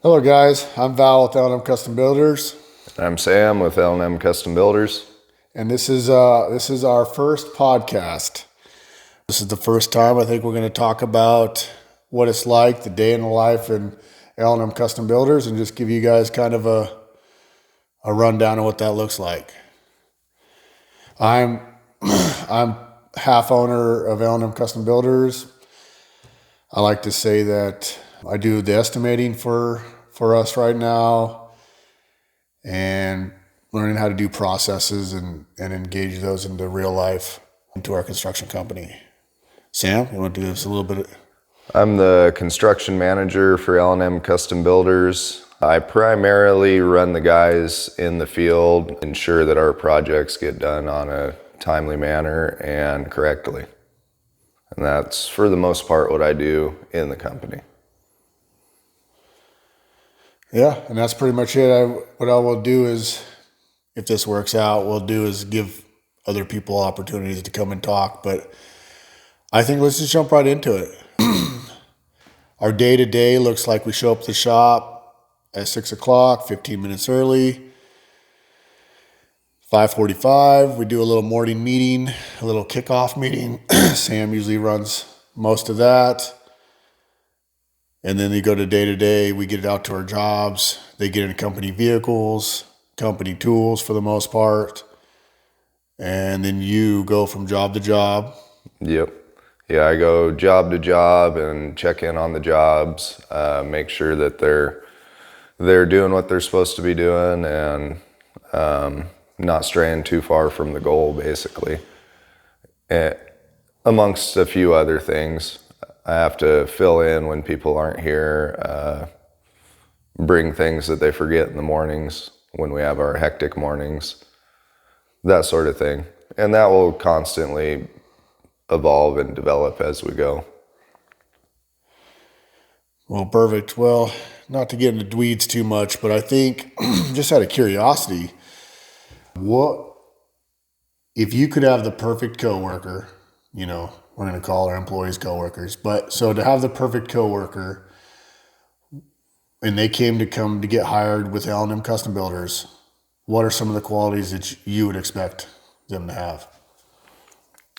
Hello guys, I'm Val with L&M Custom Builders, I'm Sam with L&M Custom Builders. and this is our first podcast. This is the first time I think we're going to talk about what it's like, the day in the life in L&M Custom Builders, and just give you guys kind of a rundown of what that looks like. I'm I'm half owner of L&M Custom Builders. I like to say that I do the estimating for us right now, and learning how to do processes and engage those into real life into our construction company. Sam, you want to give us a little bit? I'm the construction manager for L&M Custom Builders. I primarily run the guys in the field, ensure that our projects get done on a timely manner and correctly. And that's for the most part what I do in the company. Yeah, and that's pretty much it. What I will do is, if this works out, we'll do is give other people opportunities to come and talk. But I think let's just jump right into it. Our day-to-day looks like we show up at the shop at 6 o'clock, 15 minutes early. 5:45, we do a little morning meeting, a little kickoff meeting. Sam usually runs most of that. And then they go to day-to-day, we get it out to our jobs. They get in company vehicles, company tools for the most part. And then you go from job to job. Yep. Yeah, I go job to job and check in on the jobs, make sure that they're doing what they're supposed to be doing and not straying too far from the goal, basically. Amongst a few other things. I have to fill in when people aren't here, bring things that they forget in the mornings when we have our hectic mornings, that sort of thing. And that will constantly evolve and develop as we go. Well, perfect. Well, not to get into the weeds too much, but I think just out of curiosity, what if you could have the perfect coworker, we're going to call our employees coworkers, but so to have the perfect coworker and they come to get hired with L&M Custom Builders, what are some of the qualities that you would expect them to have?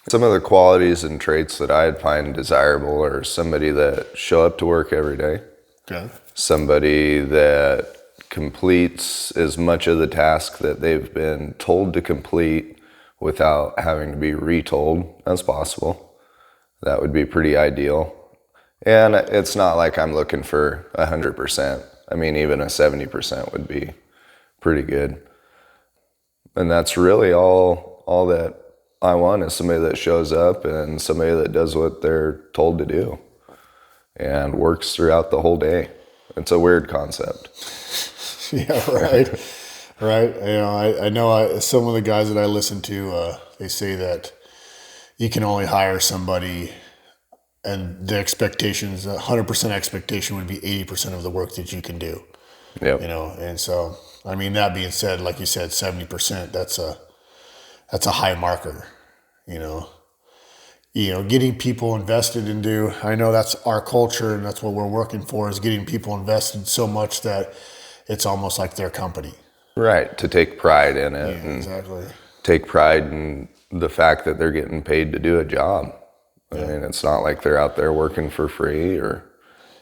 Some of the qualities and traits that I'd find desirable are somebody that show up to work every day. Okay. Somebody that completes as much of the task that they've been told to complete without having to be retold as possible. That would be pretty ideal. And it's not like I'm looking for 100%. I mean, even a 70% would be pretty good. And that's really all that I want, is somebody that shows up and somebody that does what they're told to do and works throughout the whole day. It's a weird concept. Yeah, right. Right. I know some of the guys that I listen to, they say that you can only hire somebody, and the expectations, 100% expectation would be 80% of the work that you can do. Yep. And so, I mean, that being said, like you said, 70%, that's a high marker, getting people invested into, I know that's our culture and that's what we're working for, is getting people invested so much that it's almost like their company. Right, to take pride in it. Yeah, exactly. Take pride in the fact that they're getting paid to do a job. Yeah. I mean, it's not like they're out there working for free or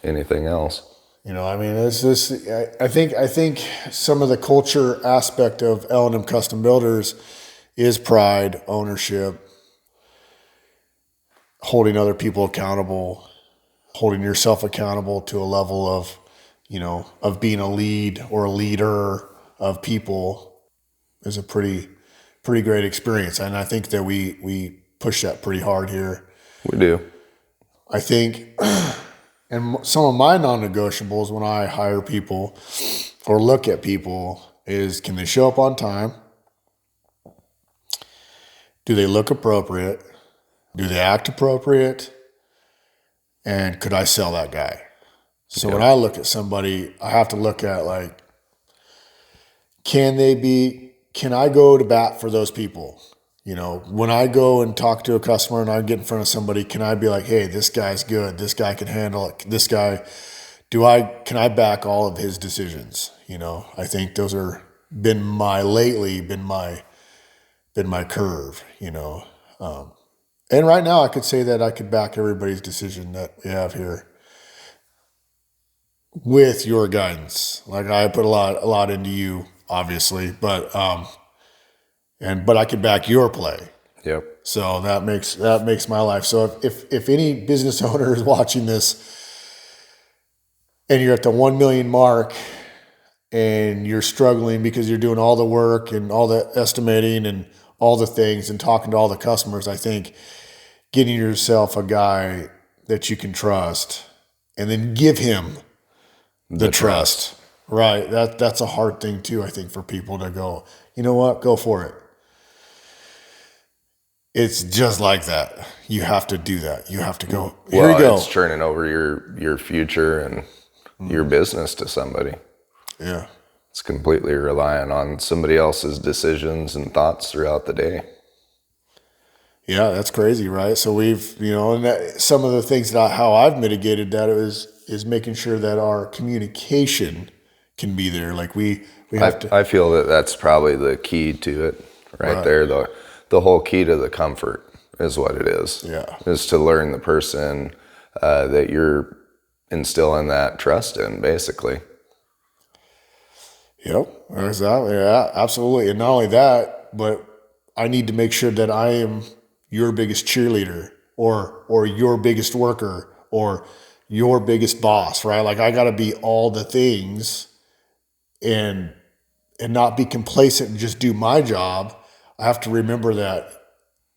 anything else. It's this. I think some of the culture aspect of L&M Custom Builders is pride, ownership, holding other people accountable, holding yourself accountable to a level of, of being a lead or a leader of people is a pretty great experience. And I think that we push that pretty hard here. We do. I think, and some of my non-negotiables when I hire people or look at people is, can they show up on time? Do they look appropriate? Do they act appropriate? And could I sell that guy? So when I look at somebody, I have to look at can I go to bat for those people? When I go and talk to a customer and I get in front of somebody, can I be like, hey, this guy's good. This guy can handle it. This guy can I back all of his decisions? I think those are been my curve, and right now I could say that I could back everybody's decision that we have here with your guidance. Like I put a lot into you, obviously, but I could back your play. Yep. So that makes my life. So if any business owner is watching this and you're at the 1 million mark and you're struggling because you're doing all the work and all the estimating and all the things and talking to all the customers, I think getting yourself a guy that you can trust and then give him the trust. Right. That's a hard thing too, I think, for people to go, you know what, go for it. It's just like that. You have to do that. You have to go, here you go. It's turning over your future and your business to somebody. Yeah. It's completely relying on somebody else's decisions and thoughts throughout the day. Yeah, that's crazy, right? So we've, and some of the things that how I've mitigated that is making sure that our communication can be there. Like we have to. I feel that that's probably the key to it right there. The whole key to the comfort is what it is. Yeah. Is to learn the person that you're instilling that trust in, basically. Yep, exactly. Yeah, absolutely. And not only that, but I need to make sure that I am your biggest cheerleader or your biggest worker or your biggest boss, right? Like I got to be all the things and not be complacent and just do my job. I have to remember that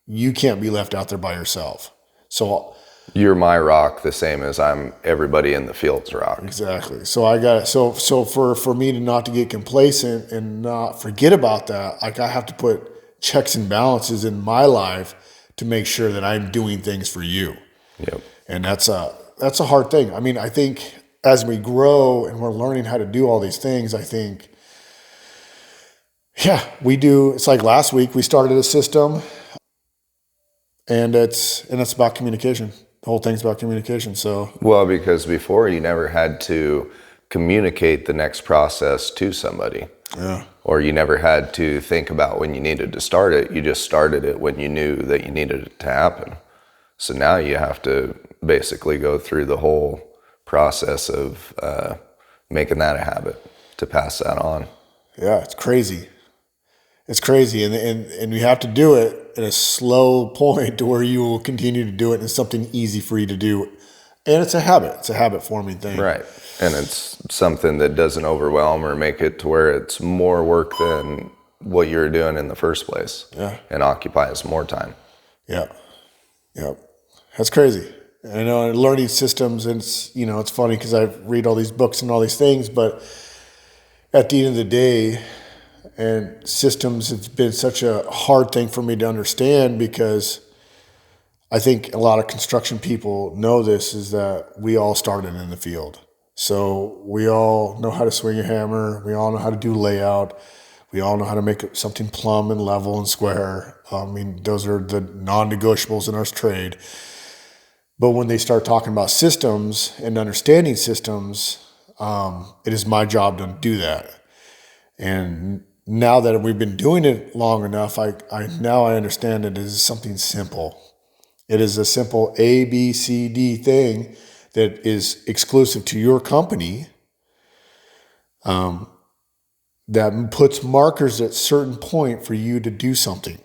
you can't be left out there by yourself. So you're my rock, the same as I'm everybody in the field's rock. Exactly. So I got so for me to not to get complacent and not forget about that, like I have to put checks and balances in my life to make sure that I'm doing things for you. Yep. And that's a hard thing. I mean, I think as we grow and we're learning how to do all these things, I think, yeah, we do. It's like last week we started a system, and it's about communication. The whole thing's about communication. So well, because before you never had to communicate the next process to somebody. Yeah. Or you never had to think about when you needed to start it. You just started it when you knew that you needed it to happen. So now you have to basically go through the whole process of making that a habit to pass that on. Yeah, it's crazy. It's crazy, and you have to do it at a slow point to where you will continue to do it, and it's something easy for you to do. And it's a habit. It's a habit-forming thing. Right. And it's something that doesn't overwhelm or make it to where it's more work than what you're doing in the first place. Yeah. And occupies more time. Yeah. Yeah. That's crazy. I know, learning systems, and it's funny because I read all these books and all these things, but at the end of the day, and systems has been such a hard thing for me to understand because I think a lot of construction people know this, is that we all started in the field. So we all know how to swing a hammer. We all know how to do layout. We all know how to make something plumb and level and square. I mean, those are the non-negotiables in our trade. But when they start talking about systems and understanding systems, it is my job to do that. And now that we've been doing it long enough, I understand it is something simple. It is a simple A, B, C, D thing that is exclusive to your company, that puts markers at certain point for you to do something.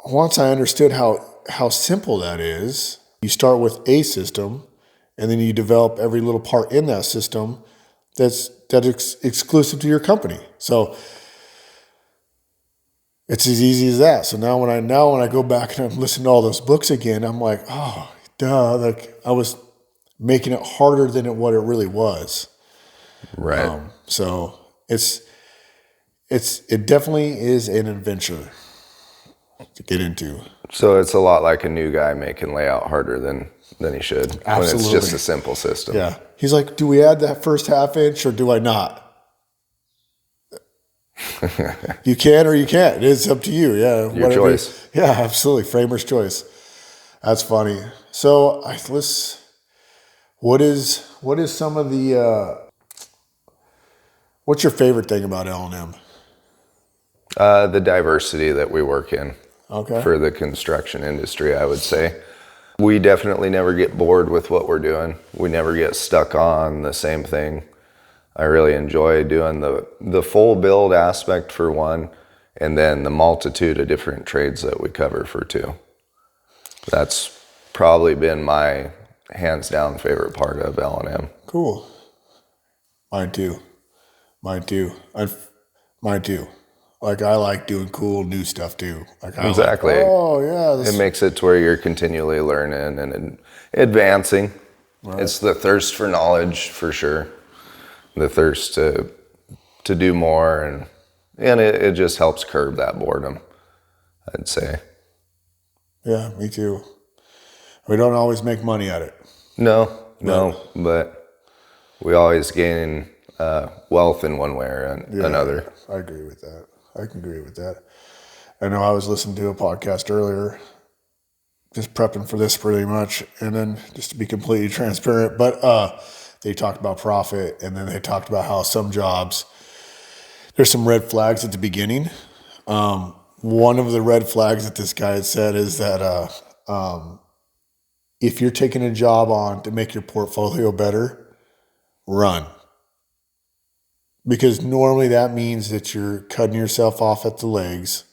Once I understood how simple that is, you start with a system, and then you develop every little part in that system that's exclusive to your company. So it's as easy as that. So now when I go back and I'm listening to all those books again, I'm like, oh, duh, like I was making it harder than what it really was. Right. So it definitely is an adventure to get into. So it's a lot like a new guy making layout harder than he should. Absolutely. When it's just a simple system. Yeah. He's like, do we add that first half inch or do I not? You can or you can't. It's up to you. Yeah. Your choice. Yeah, absolutely. Framer's choice. That's funny. So What is some of the what's your favorite thing about L&M? The diversity that we work in Okay. for the construction industry, I would say. We definitely never get bored with what we're doing. We never get stuck on the same thing. I really enjoy doing the full build aspect for one, and then the multitude of different trades that we cover for two. That's probably been my hands down favorite part of L&M. Cool. Mine too. Mine too. Mine too. Like I like doing cool new stuff too. Like I Exactly. Like, oh yeah. It makes it to where you're continually learning and advancing. Right. It's the thirst for knowledge for sure. The thirst to do more, and it just helps curb that boredom, I'd say. Yeah, me too. We don't always make money at it. No, but we always gain wealth in one way or another. I agree with that. I can agree with that. I know I was listening to a podcast earlier, just prepping for this pretty much, and then just to be completely transparent, but they talked about profit, and then they talked about how some jobs, there's some red flags at the beginning. One of the red flags that this guy had said is that if you're taking a job on to make your portfolio better, run. Because normally that means that you're cutting yourself off at the legs,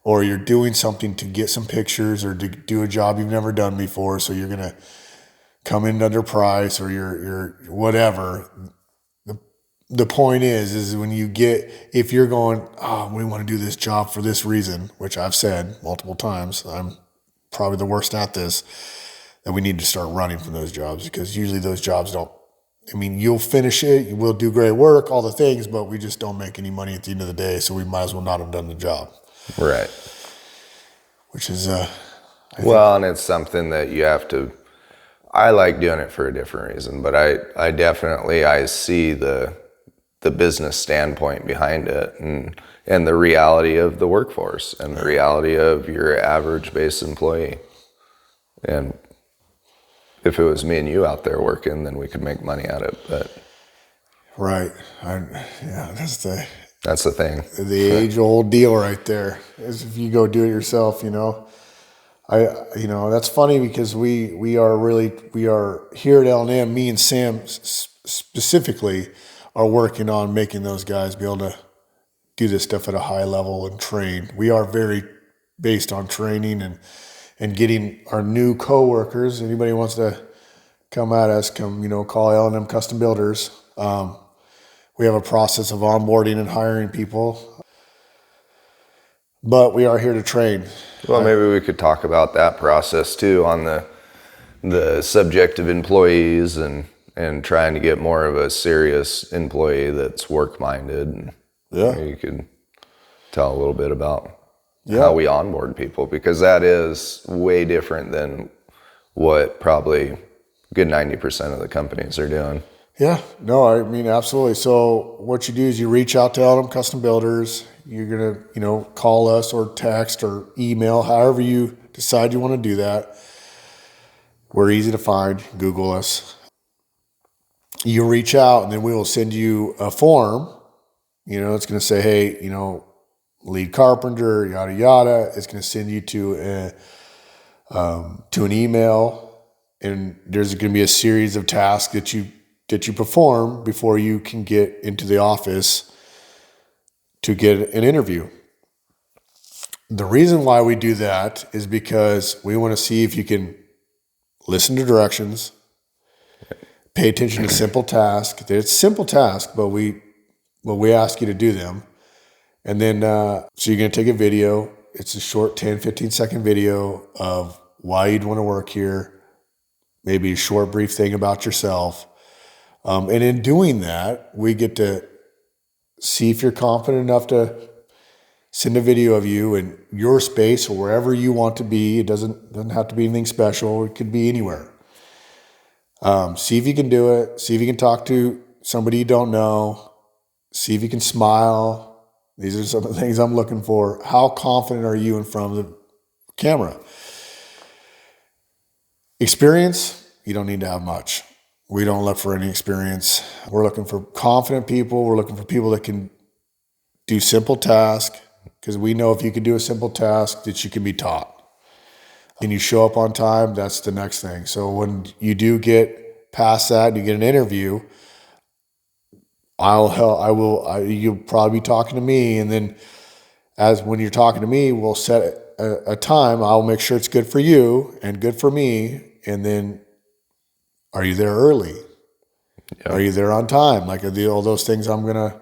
or you're doing something to get some pictures or to do a job you've never done before. So you're going to come in under price, or you're whatever. The point is when you get, if you're going, we want to do this job for this reason, which I've said multiple times, I'm probably the worst at this, that we need to start running from those jobs, because usually those jobs don't, you'll finish it, you will do great work, all the things, but we just don't make any money at the end of the day, so we might as well not have done the job. Right. Which is, well, and it's something that you have to, I like doing it for a different reason, but I definitely, I see the business standpoint behind it, and the reality of the workforce and the reality of your average base employee. And if it was me and you out there working, then we could make money at it. But right. That's the thing. The age-old deal right there is if you go do it yourself, that's funny, because we are here at L&M, me and Sam specifically are working on making those guys be able to do this stuff at a high level and train. We are very based on training and getting our new coworkers. Anybody wants to come at us, call L&M Custom Builders. We have a process of onboarding and hiring people, but we are here to train. Well, maybe we could talk about that process too, on the subject of employees and trying to get more of a serious employee that's work-minded. And you could tell a little bit about how we onboard people, because that is way different than what probably a good 90% of the companies are doing. Yeah, no, absolutely. So what you do is you reach out to L&M Custom Builders. You're going to, call us or text or email, however you decide you want to do that. We're easy to find. Google us. You reach out, and then we will send you a form. It's going to say, hey, lead carpenter, yada, yada. It's going to send you to an email, and there's going to be a series of tasks that you perform before you can get into the office to get an interview. The reason why we do that is because we want to see if you can listen to directions, pay attention to simple tasks. It's simple tasks, but we ask you to do them. And then, so you're going to take a video. It's a short 10, 15 second video of why you'd want to work here, maybe a short, brief thing about yourself. And in doing that, we get to see if you're confident enough to send a video of you in your space or wherever you want to be. It doesn't have to be anything special. It could be anywhere. See if you can do it. See if you can talk to somebody you don't know. See if you can smile. These are some of the things I'm looking for. How confident are you in front of the camera? Experience, you don't need to have much. We don't look for any experience. We're looking for confident people. We're looking for people that can do simple tasks, because we know if you can do a simple task that you can be taught. And you show up on time, that's the next thing. So when you do get past that and you get an interview, you'll probably be talking to me. And then when you're talking to me, we'll set a time. I'll make sure it's good for you and good for me. And then, are you there early? Yeah. Are you there on time? Like all those things I'm gonna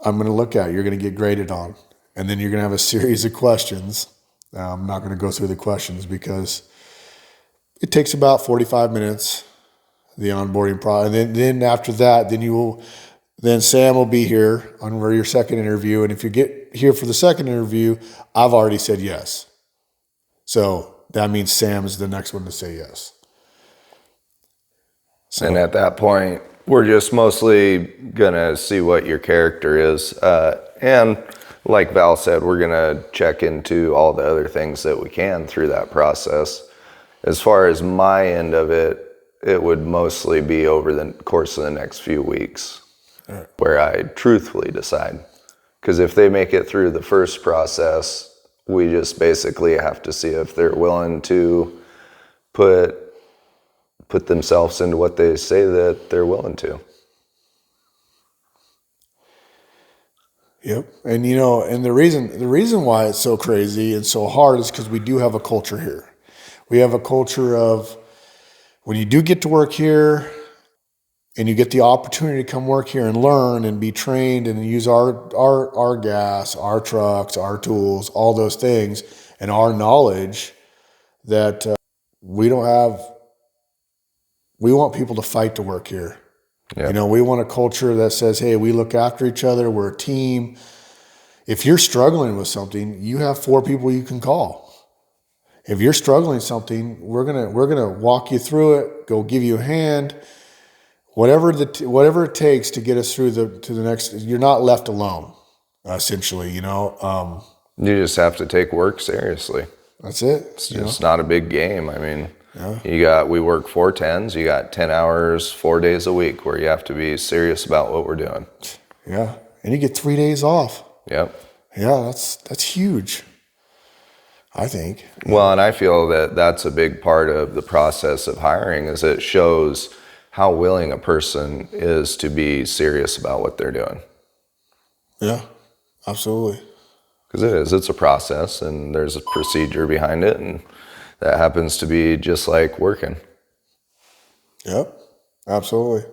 look at. You're gonna get graded on, and then you're gonna have a series of questions. I'm not gonna go through the questions because it takes about 45 minutes, the onboarding process. And then after that, then Sam will be here on your second interview. And if you get here for the second interview, I've already said yes. So that means Sam is the next one to say yes. So, and at that point, we're just mostly going to see what your character is. And like Val said, we're going to check into all the other things that we can through that process. As far as my end of it, it would mostly be over the course of the next few weeks where I truthfully decide. Because if they make it through the first process, we just basically have to see if they're willing to put themselves into what they say that they're willing to. Yep. And and the reason why it's so crazy and so hard is because we do have a culture here. We have a culture of, when you do get to work here and you get the opportunity to come work here and learn and be trained and use our gas, our trucks, our tools, all those things, and our knowledge, that we want people to fight to work here. Yep. We want a culture that says, hey, we look after each other. We're a team. If you're struggling with something, you have 4 people you can call. If you're struggling with something, we're gonna walk you through it. Go give you a hand. Whatever it takes to get us through to the next. You're not left alone. Essentially, You just have to take work seriously. That's it. It's just not a big game. I mean, we work 4 10s. You got 10 hours, 4 days a week where you have to be serious about what we're doing. Yeah, and you get 3 days off. Yep. Yeah, that's huge, I think. Well, and I feel that that's a big part of the process of hiring, is it shows how willing a person is to be serious about what they're doing. Yeah, absolutely. Because it's a process, and there's a procedure behind it, and that happens to be just like working. Yep, absolutely.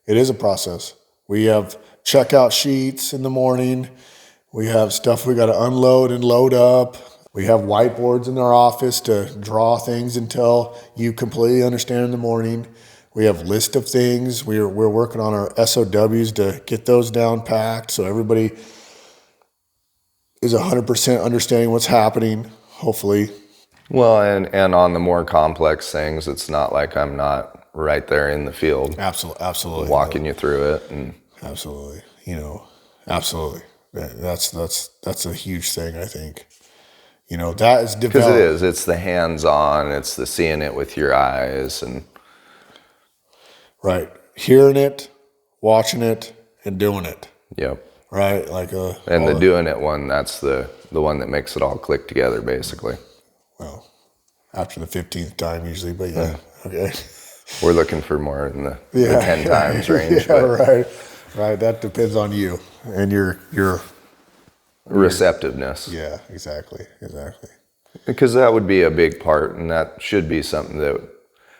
It is a process. We have checkout sheets in the morning. We have stuff we got to unload and load up. We have whiteboards in our office to draw things until you completely understand in the morning. We have list of things. We're working on our SOWs to get those down packed so everybody is 100% understanding what's happening, hopefully. Well, and on the more complex things, it's not like I'm not right there in the field. Absolutely. Walking you through it. And absolutely. Absolutely. That's a huge thing, I think. That is developed. Because it is. It's the hands-on. It's the seeing it with your eyes. And right. Hearing it, watching it, and doing it. Yep. Right? And the doing it one, that's the one that makes it all click together, basically. Well, after the 15th time usually, but yeah. Okay. We're looking for more in the 10 times range. Yeah, right. That depends on you and your receptiveness. Yeah, exactly. Because that would be a big part, and that should be something that,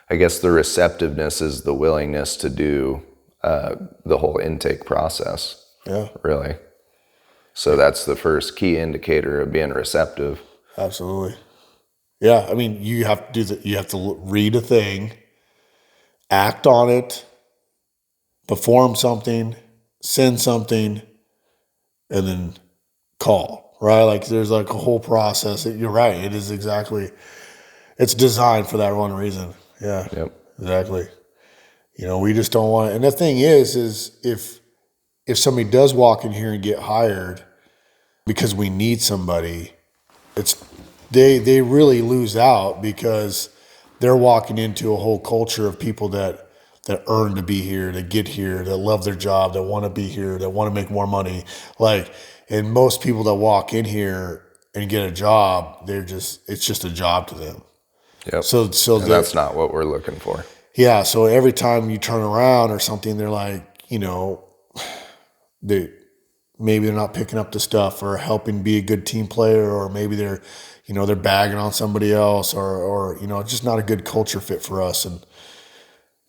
I guess the receptiveness is the willingness to do the whole intake process. Yeah. Really. So that's the first key indicator of being receptive. Absolutely. Yeah, I mean, you have to read a thing, act on it, perform something, send something, and then call, right? Like there's like a whole process. You're right. It is exactly, it's designed for that one reason. Yeah. Yep. Exactly. We just don't want, and the thing is if somebody does walk in here and get hired because we need somebody, they really lose out because they're walking into a whole culture of people that earn to be here, that get here, that love their job, that want to be here, that want to make more money. Like, and most people that walk in here and get a job, it's just a job to them. Yep. So and that's not what we're looking for. Yeah. So every time you turn around or something, they're like, maybe they're not picking up the stuff or helping be a good team player, or maybe they're bagging on somebody else, or just not a good culture fit for us. And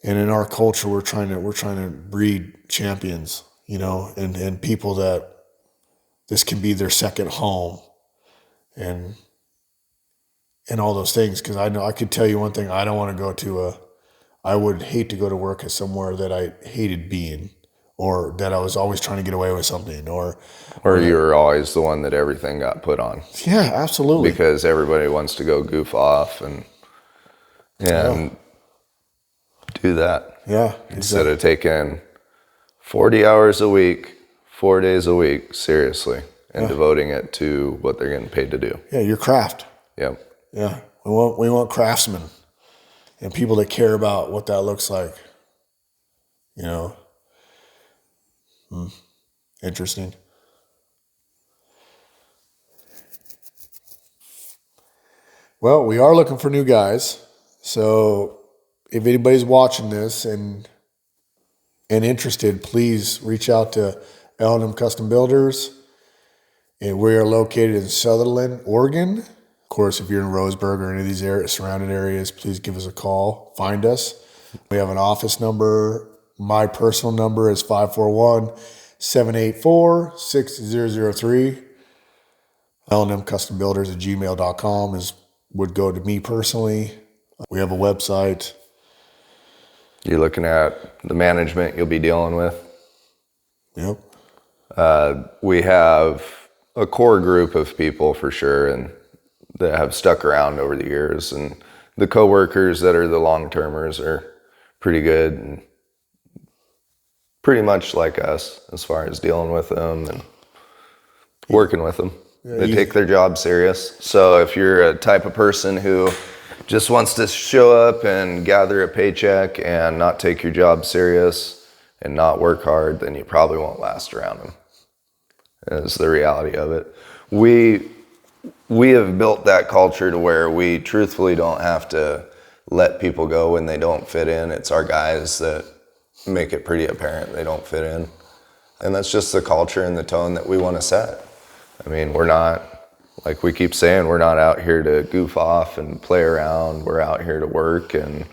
in our culture, we're trying to breed champions, and people that this can be their second home, and all those things. Because I know I could tell you one thing: I don't want to go I would hate to go to work at somewhere that I hated being, or that I was always trying to get away with something, or you were always the one that everything got put on. Yeah, absolutely. Because everybody wants to go goof off and do that. Yeah. Instead of taking 40 hours a week, 4 days a week, seriously, and devoting it to what they're getting paid to do. Yeah, your craft. Yep. Yeah. We want craftsmen and people that care about what that looks like. Interesting. Well, we are looking for new guys. So if anybody's watching this and interested, please reach out to L&M Custom Builders. And we are located in Sutherland, Oregon. Of course, if you're in Roseburg or any of these surrounding areas, please give us a call. Find us. We have an office number. My personal number is 541-784-6003. L&M Custom Builders at gmail.com would go to me personally. We have a website. You're looking at the management you'll be dealing with. Yep. We have a core group of people for sure, and that have stuck around over the years, and the coworkers that are the long-termers are pretty good and pretty much like us as far as dealing with them and working with them. They take their job serious. So if you're a type of person who just wants to show up and gather a paycheck and not take your job serious and not work hard, then you probably won't last around them. Is the reality of it. We have built that culture to where we truthfully don't have to let people go when they don't fit in. It's our guys that make it pretty apparent they don't fit in. And that's just the culture and the tone that we want to set. I mean, we're not, like we keep saying, we're not out here to goof off and play around. We're out here to work and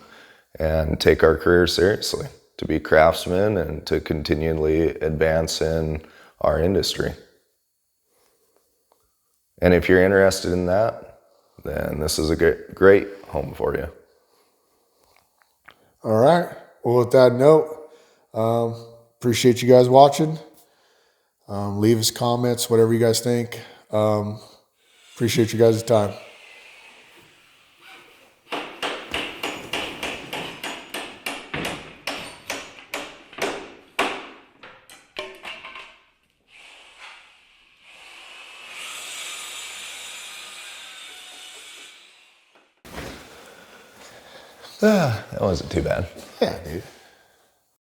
take our career seriously, to be craftsmen and to continually advance in our industry. And if you're interested in that, then this is a great home for you. All right. Well, with that note, appreciate you guys watching. Leave us comments, whatever you guys think. Appreciate you guys' time. That wasn't too bad. Yeah, dude.